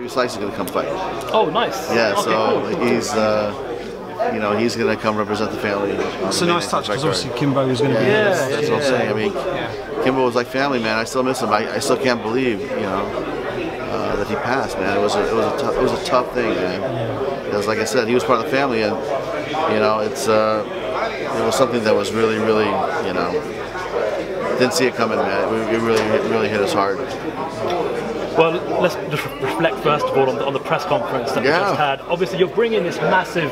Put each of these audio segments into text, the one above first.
Bobby Slice is going to come fight. Oh, nice. Yeah, okay, so cool. he's, you know, he's going to come represent the family. It's a nice touch because obviously Kimbo is going to be. That's what I'm saying. I mean, Kimbo was like family, man. I still miss him. I still can't believe, you know, that he passed, man. It was a tough thing, man. Because, like I said, he was part of the family, and you know, it was something that was really, really, you know, didn't see it coming, man. It really hit us hard. Well, let's just reflect first of all on the press conference that we just had. Obviously, you're bringing this massive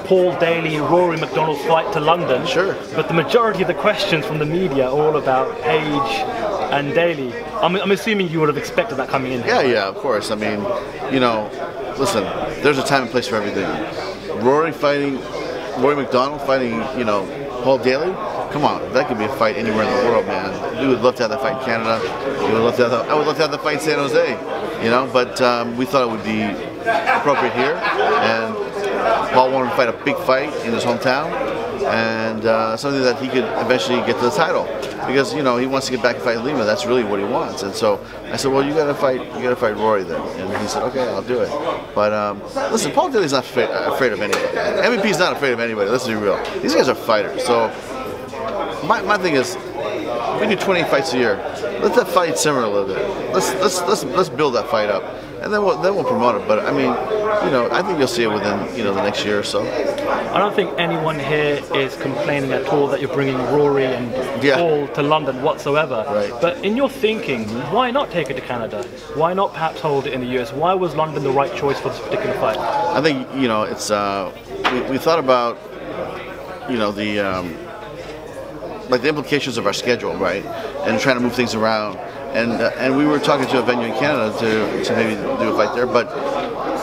Paul Daly, Rory McDonald fight to London. Sure. But the majority of the questions from the media are all about Page and Daly. I'm assuming you would have expected that coming in. Yeah, of course. I mean, you know, listen, there's a time and place for everything. Rory McDonald fighting, you know, Paul Daly. Come on, that could be a fight anywhere in the world, man. We would love to have that fight in Canada. I would love to have that fight in San Jose, you know. But we thought it would be appropriate here, and Paul wanted to fight a big fight in his hometown, and something that he could eventually get to the title, because you know he wants to get back and fight Lima. That's really what he wants. And so I said, well, you got to fight Rory then. And he said, okay, I'll do it. But listen, Paul Daly's not afraid of anybody. MVP's not afraid of anybody. Let's be real. These guys are fighters. So my thing is, we do 20 fights a year. Let that fight simmer a little bit. Let's build that fight up, and then we'll promote it. But I mean, you know, I think you'll see it within, you know, the next year or so. I don't think anyone here is complaining at all that you're bringing Rory and Paul to London whatsoever. Right. But in your thinking, why not take it to Canada? Why not perhaps hold it in the US? Why was London the right choice for this particular fight? I think, you know, it's we thought about, you know, like the implications of our schedule, right, and trying to move things around, and we were talking to a venue in Canada to maybe do a fight there, but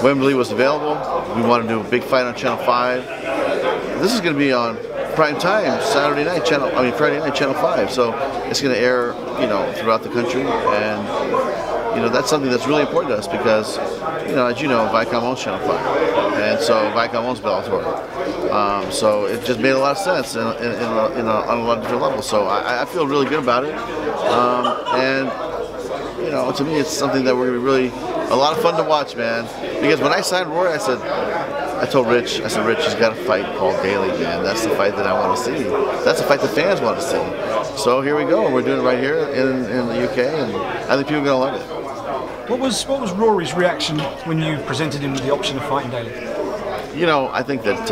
Wembley was available. We wanted to do a big fight on Channel 5. This is going to be on prime time Friday night, Channel 5. So it's going to air, you know, throughout the country, and you know that's something that's really important to us because, you know, as you know, Viacom owns Channel 5, and so Viacom owns Bellator. So it just made a lot of sense on a lot of different levels. So I feel really good about it, and you know, to me, it's something that we're going to be really a lot of fun to watch, man. Because when I signed Rory, I told Rich, he's got to fight Paul Daly, man. That's the fight that I want to see. That's the fight the fans want to see. So here we go, and we're doing it right here in the UK, and I think people are going to love it. What was Rory's reaction when you presented him with the option of fighting Daly? You know, I think that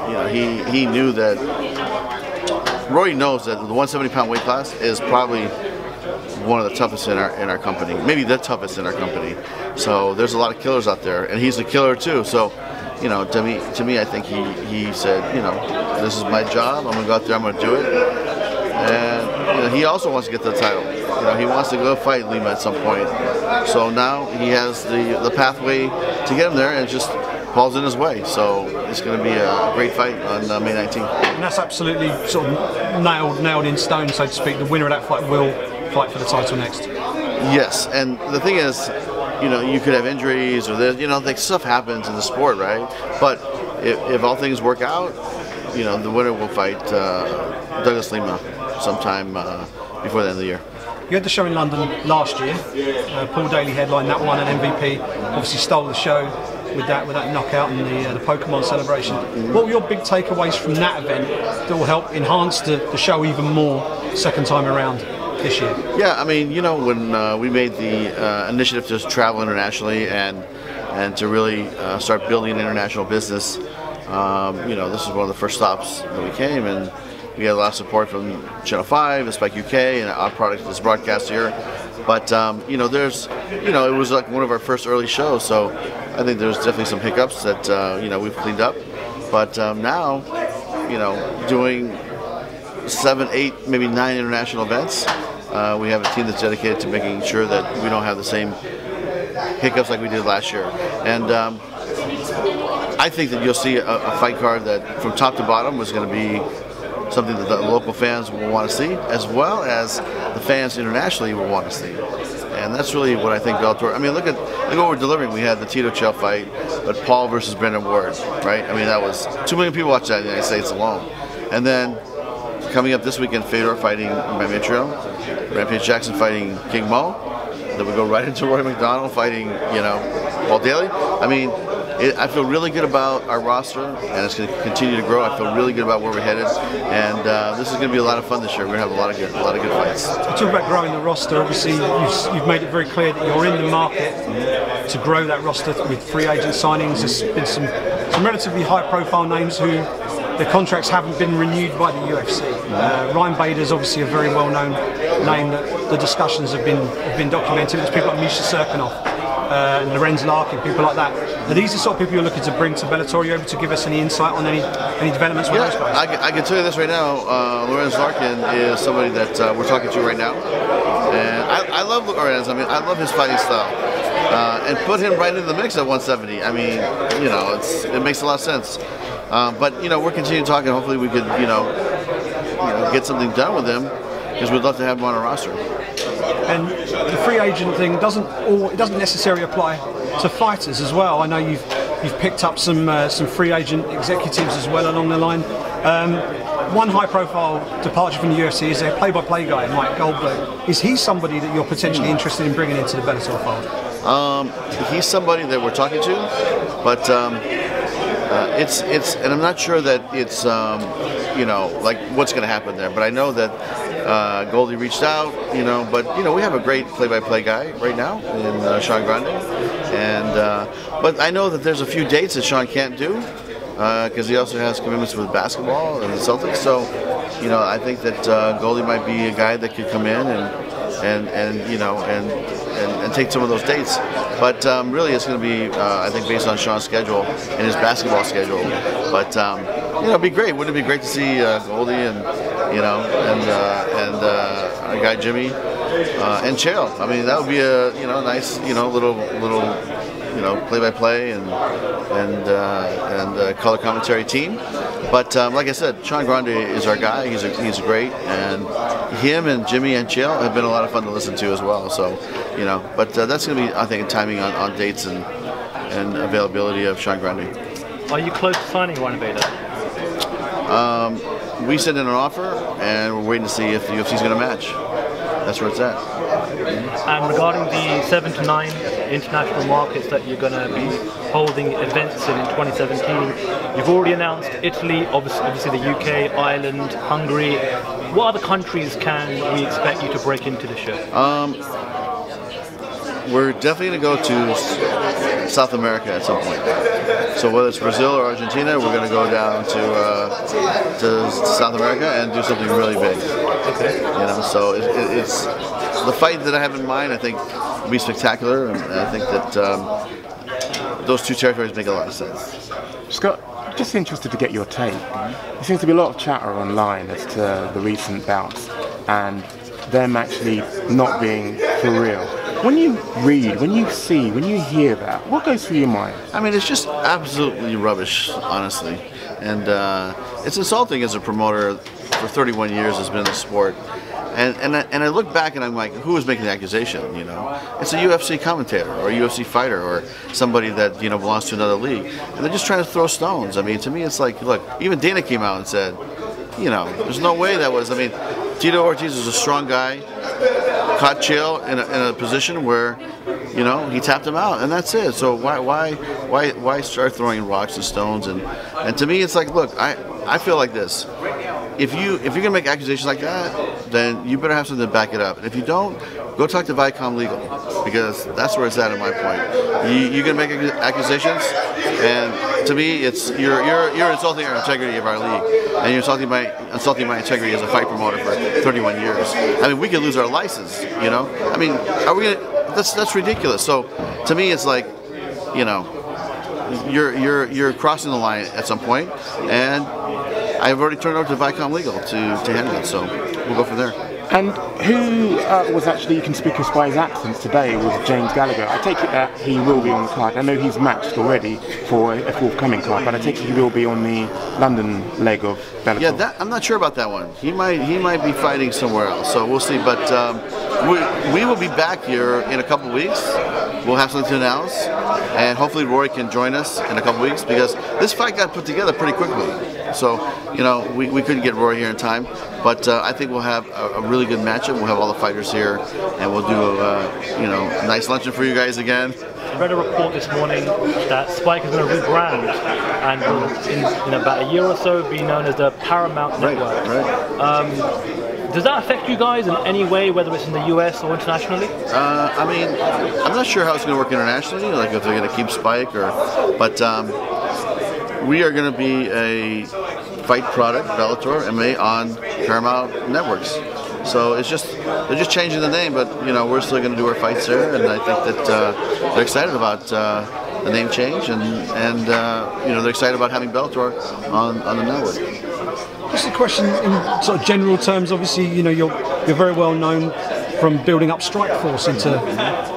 you know, he knew that Rory knows that the 170-pound weight class is probably one of the toughest in our company, maybe the toughest in our company. So there's a lot of killers out there, and he's a killer too. So, you know, to me, I think he said, you know, this is my job. I'm gonna go out there. I'm gonna do it. And you know, he also wants to get the title. You know, he wants to go fight Lima at some point. So now he has the pathway to get him there, and it's just Paul's in his way. So it's going to be a great fight on May 19th. And that's absolutely sort of nailed in stone, so to speak. The winner of that fight will fight for the title next. Yes, and the thing is, you know, you could have injuries or this, you know, like stuff happens in the sport, right? But if all things work out, you know, the winner will fight Douglas Lima sometime before the end of the year. You had the show in London last year. Paul Daly headlined that one, and MVP obviously stole the show with that knockout and the Pokemon celebration. What were your big takeaways from that event that will help enhance the show even more second time around this year? Yeah, I mean, you know, when we made the initiative to travel internationally and to really start building an international business, you know, this is one of the first stops that we came, and we had a lot of support from Channel 5, Spike UK, and our product is broadcast here. But you know, it was like one of our first early shows, so I think there's definitely some hiccups that you know, we've cleaned up. But now, you know, doing 7, 8, maybe 9 international events, we have a team that's dedicated to making sure that we don't have the same hiccups like we did last year. And I think that you'll see a fight card that from top to bottom was going to be something that the local fans will want to see, as well as the fans internationally will want to see. And that's really what I think Bellator. I mean, look what we're delivering. We had the Tito Chell fight, but Paul versus Brendan Ward, right? I mean, that was 2 million people watched that in the United States alone. And then coming up this weekend, Fedor fighting Mitrione, Rampage Jackson fighting King Mo, that we go right into Rory McDonald fighting, you know, Paul Daly. I mean, I feel really good about our roster, and it's going to continue to grow. I feel really good about where we're headed, and this is going to be a lot of fun this year. We're going to have a lot of good fights. Talk about growing the roster. Obviously, you've made it very clear that you're in the market to grow that roster with free agent signings. There's been some relatively high-profile names who their contracts haven't been renewed by the UFC. Ryan Bader's obviously a very well-known name that the discussions have been documented. There's people like Misha Serkinov and Lorenz Larkin, people like that. Are these the sort of people you're looking to bring to Bellator? Are you able to give us any insight on any developments with those guys? I can tell you this right now. Lorenz Larkin is somebody that we're talking to right now, and I love Lorenz. I mean, I love his fighting style, and put him right into the mix at 170. I mean, you know, it makes a lot of sense. But you know, we're continuing talking. Hopefully, we could get something done with him, because we'd love to have him on our roster. And the free agent thing doesn't necessarily apply to fighters as well. I know you've picked up some free agent executives as well along the line. One high-profile departure from the UFC is their play-by-play guy, Mike Goldberg. Is he somebody that you're potentially interested in bringing into the Bellator fold? He's somebody that we're talking to, but and I'm not sure that it's like what's going to happen there. But I know that Goldie reached out, but we have a great play-by-play guy right now in Sean Grande, and but I know that there's a few dates that Sean can't do because he also has commitments with basketball and the Celtics. So I think that Goldie might be a guy that could come in and take some of those dates. But really, it's going to be, I think, based on Sean's schedule and his basketball schedule. But it'd be great. Wouldn't it be great to see Goldie and our guy Jimmy and Chael? I mean, that would be a nice little play-by-play and color commentary team. But like I said, Sean Grande is our guy. He's great, and him and Jimmy and Chael have been a lot of fun to listen to as well. So but that's going to be, I think, timing on dates and availability of Sean Grande. Are you close to signing Ryan Bader? We sent in an offer, and we're waiting to see if the UFC is going to match. That's where it's at. And regarding the 7 to 9 international markets that you're going to be holding events in 2017, you've already announced Italy, obviously the UK, Ireland, Hungary. What other countries can we expect you to break into this year? We're definitely going to go to South America at some point. So whether it's Brazil or Argentina, we're going to go down to South America and do something really big. Okay. So it's the fight that I have in mind. I think will be spectacular, and I think that those two territories make a lot of sense. Scott, just interested to get your take. There seems to be a lot of chatter online as to the recent bouts and them actually not being for real. When you read, when you see, when you hear that, what goes through your mind? I mean, it's just absolutely rubbish, honestly. And it's insulting as a promoter for 31 years has been in the sport. And I look back and I'm like, who is making the accusation? It's a UFC commentator or a UFC fighter or somebody that belongs to another league, and they're just trying to throw stones. I mean, to me, it's like, look, even Dana came out and said, there's no way that was. I mean, Tito Ortiz is a strong guy, caught Chael in a position where he tapped him out, and that's it. So why start throwing rocks and stones? And to me, it's like, look, I feel like this. If you're gonna make accusations like that, then you better have something to back it up. And if you don't, go talk to Viacom Legal, because that's where it's at my point. You're gonna make accusations, and to me, it's you're insulting our integrity of our league, and you're insulting my integrity as a fight promoter for 31 years. I mean, we could lose our license. I mean, are we gonna? That's ridiculous. So to me, it's like, you're crossing the line at some point, and I've already turned over to Viacom Legal to handle it, so we'll go from there. And who was actually conspicuous by his absence today was James Gallagher. I take it that he will be on the card. I know he's matched already for a forthcoming card, but I take it he will be on the London leg of Bellator. Yeah, I'm not sure about that one. He might be fighting somewhere else, so we'll see. But we will be back here in a couple weeks. We'll have something to announce, and hopefully Rory can join us in a couple weeks, because this fight got put together pretty quickly. So, you know, we couldn't get Roy here in time, but I think we'll have a really good matchup. We'll have all the fighters here, and we'll do you know, a nice luncheon for you guys again. I read a report this morning that Spike is going to rebrand and will, in about a year or so, be known as the Paramount Network. Right. Does that affect you guys in any way, whether it's in the US or internationally? I mean, I'm not sure how it's going to work internationally, like if they're going to keep Spike but we are going to be a fight product, Bellator MMA, on Paramount Networks. So it's just, they're just changing the name, but you know, we're still going to do our fights there, and I think that they're excited about the name change, and you know, they're excited about having Bellator on the network. Just a question in sort of general terms. Obviously, you know, you're very well known from building up Strikeforce into,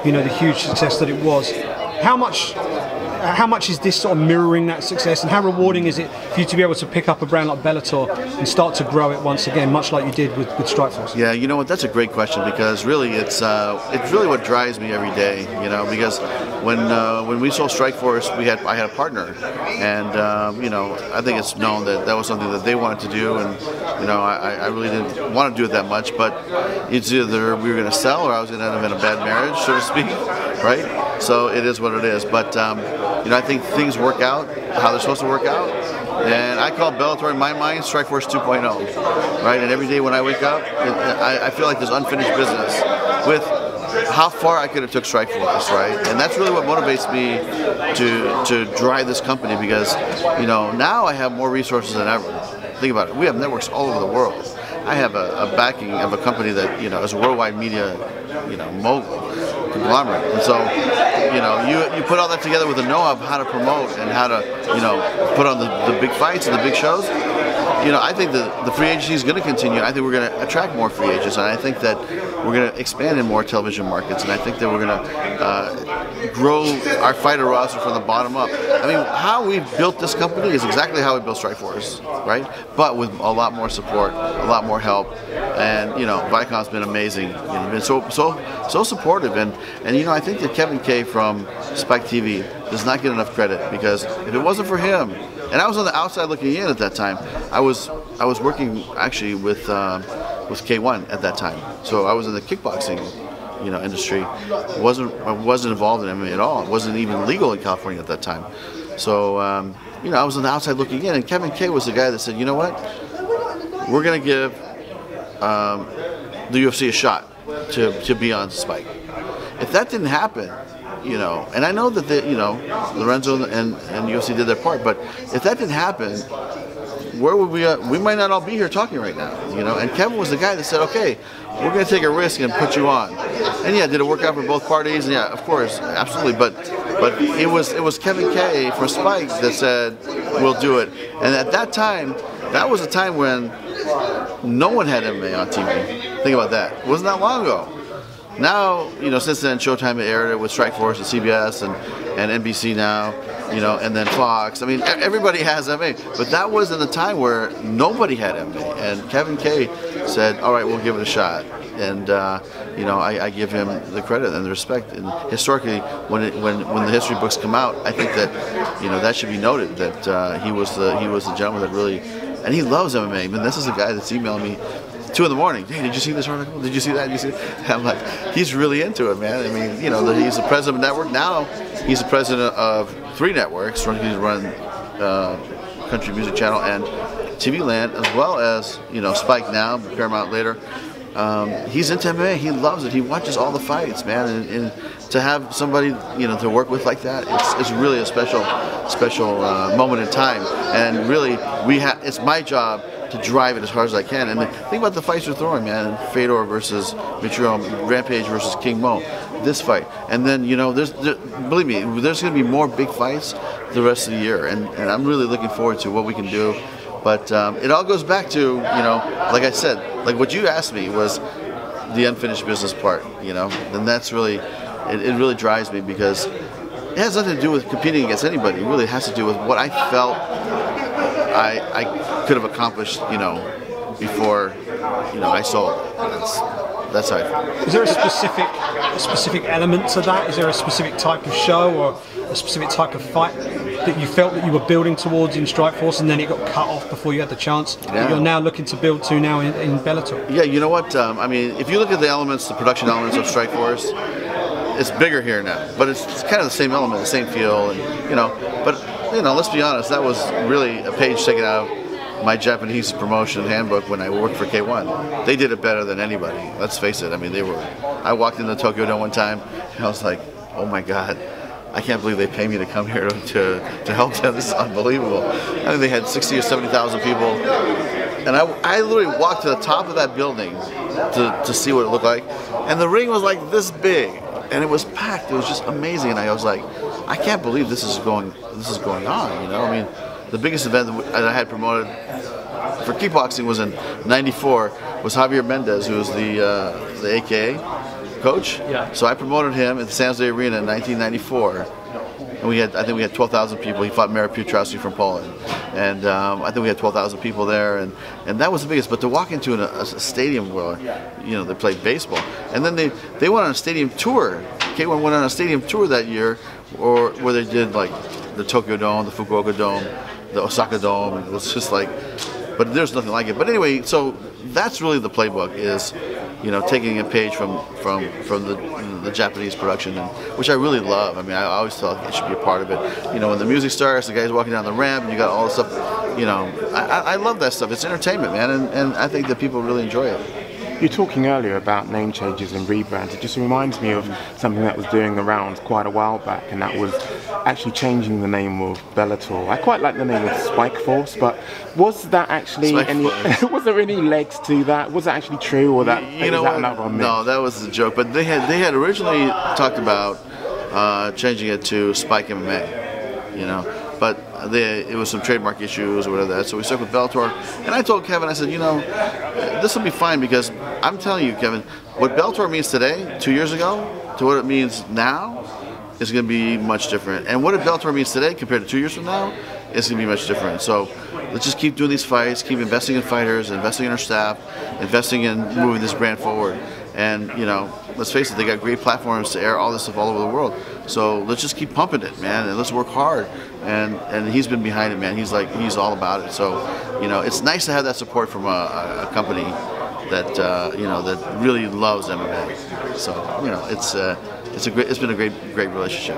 you know, the huge success that it was. How much is this sort of mirroring that success, and how rewarding is it for you to be able to pick up a brand like Bellator and start to grow it once again, much like you did with Strikeforce? Yeah, you know what? That's a great question, because really it's really what drives me every day. You know, because when we sold Strikeforce, I had a partner, and you know, I think it's known that that was something that they wanted to do, and you know, I really didn't want to do it that much, but it's either we were going to sell or I was going to end up in a bad marriage, so to speak, right? So it is what it is, but you know, I think things work out how they're supposed to work out, and I call Bellator in my mind Strikeforce 2.0, right? And every day when I wake up, I feel like there's unfinished business with how far I could have took Strikeforce, right? And that's really what motivates me to drive this company, because you know, now I have more resources than ever. Think about it. We have networks all over the world. I have a backing of a company that, you know, is a worldwide media, you know, mogul, conglomerate. And so, you know, you put all that together with the know-how of how to promote and how to, you know, put on the big fights and the big shows. You know, I think the free agency is going to continue. I think we're going to attract more free agents, and I think that we're going to expand in more television markets, and I think that we're going to grow our fighter roster from the bottom up. I mean, how we built this company is exactly how we built Strikeforce, right? But with a lot more support, a lot more help, and you know, Viacom's been amazing. You know, been so supportive, and you know, I think that Kevin Kay from Spike TV does not get enough credit, because if it wasn't for him, and I was on the outside looking in at that time. I was working actually with K1 at that time, so I was in the kickboxing, you know, industry. I wasn't involved in MMA at all. It wasn't even legal in California at that time. So you know, I was on the outside looking in, and Kevin Kay was the guy that said, you know what, we're going to give the UFC a shot to be on Spike. If that didn't happen, you know, and I know that you know, Lorenzo and UFC did their part, but if that didn't happen, where would we might not all be here talking right now, you know. And Kevin was the guy that said, okay, we're going to take a risk and put you on. And yeah, did it work out for both parties? And yeah, of course, absolutely. But it was Kevin Kay from Spike that said, we'll do it. And at that time, that was a time when no one had MMA on TV. Think about that. It wasn't that long ago. Now, you know, since then, Showtime aired it with Strikeforce and CBS and NBC now, you know, and then Fox. I mean, everybody has MMA, but that was in the time where nobody had MMA. And Kevin Kay said, all right, we'll give it a shot. And, you know, I give him the credit and the respect. And historically, when the history books come out, I think that, you know, that should be noted, that he was the gentleman that really, and he loves MMA. I mean, this is a guy that's emailing me 2 in the morning. Hey, did you see this article? Did you see that? Did you see that? I'm like, he's really into it, man. I mean, you know, he's the president of a network. Now he's the president of 3 networks. He's running Country Music Channel and TV Land, as well as, you know, Spike now, Paramount later. He's into MMA. He loves it. He watches all the fights, man. And to have somebody, you know, to work with like that, it's really a special moment in time. And really, it's my job to drive it as hard as I can. And think about the fights we're throwing, man. Fedor versus Mitrione, Rampage versus King Mo, this fight. And then, you know, believe me, there's going to be more big fights the rest of the year. And I'm really looking forward to what we can do. But it all goes back to, you know, like I said, like what you asked me was the unfinished business part, you know. And that's really, it really drives me, because it has nothing to do with competing against anybody. It really has to do with what I felt I could have accomplished, you know, before, you know, I sold. That's how I feel. Is there a specific element to that? Is there a specific type of show or a specific type of fight that you felt that you were building towards in Strikeforce, and then it got cut off before you had the chance that you're now looking to build to now in Bellator? Yeah, you know what? I mean, if you look at the elements, the production elements of Strikeforce, it's bigger here now, but it's kind of the same element, the same feel, and but let's be honest, that was really a page taken out of my Japanese promotion handbook when I worked for K1. They did it better than anybody. Let's face it. I mean, I walked into the Tokyo Dome one time, and I was like, oh my God, I can't believe they pay me to come here to help them. This is unbelievable. I think they had 60 or 70,000 people, and I literally walked to the top of that building to see what it looked like, and the ring was like this big, and it was packed. It was just amazing, and I was like, I can't believe this is going on. I mean, the biggest event that I had promoted for kickboxing was in '94. Was Javier Mendez, who was the AKA coach. Yeah. So I promoted him at the San Jose Arena in 1994, and I think we had 12,000 people. He fought Marek Piotrowski from Poland, and I think we had 12,000 people there, and that was the biggest. But to walk into a stadium where they played baseball, and then they went on a stadium tour. K1 went on a stadium tour that year, or where they did like the Tokyo Dome, the Fukuoka Dome, the Osaka Dome. It was just like, but there's nothing like it. But anyway, so that's really the playbook, is taking a page from the Japanese production, which I really love. I mean, I always thought it should be a part of it. When the music starts, the guy's walking down the ramp, and you got all this stuff. I love that stuff. It's entertainment, man, and I think that people really enjoy it. You're talking earlier about name changes and rebrands. It just reminds me of something that was doing the rounds quite a while back, and that was actually changing the name of Bellator. I quite like the name of Strikeforce, but was that actually was there any legs to that? Was that actually true, or that another myth? No, that was a joke. But they had originally talked about changing it to Spike MMA, but it was some trademark issues or whatever that. So we stuck with Bellator, and I told Kevin, I said, this will be fine, because I'm telling you, Kevin, what Bellator means today, 2 years ago, to what it means now, is going to be much different. And what Bellator means today compared to 2 years from now, is going to be much different. So let's just keep doing these fights, keep investing in fighters, investing in our staff, investing in moving this brand forward. And let's face it, they got great platforms to air all this stuff all over the world. So let's just keep pumping it, man, and let's work hard. And he's been behind it, man. He's all about it. So it's nice to have that support from a company that that really loves MMA. So it's been a great relationship.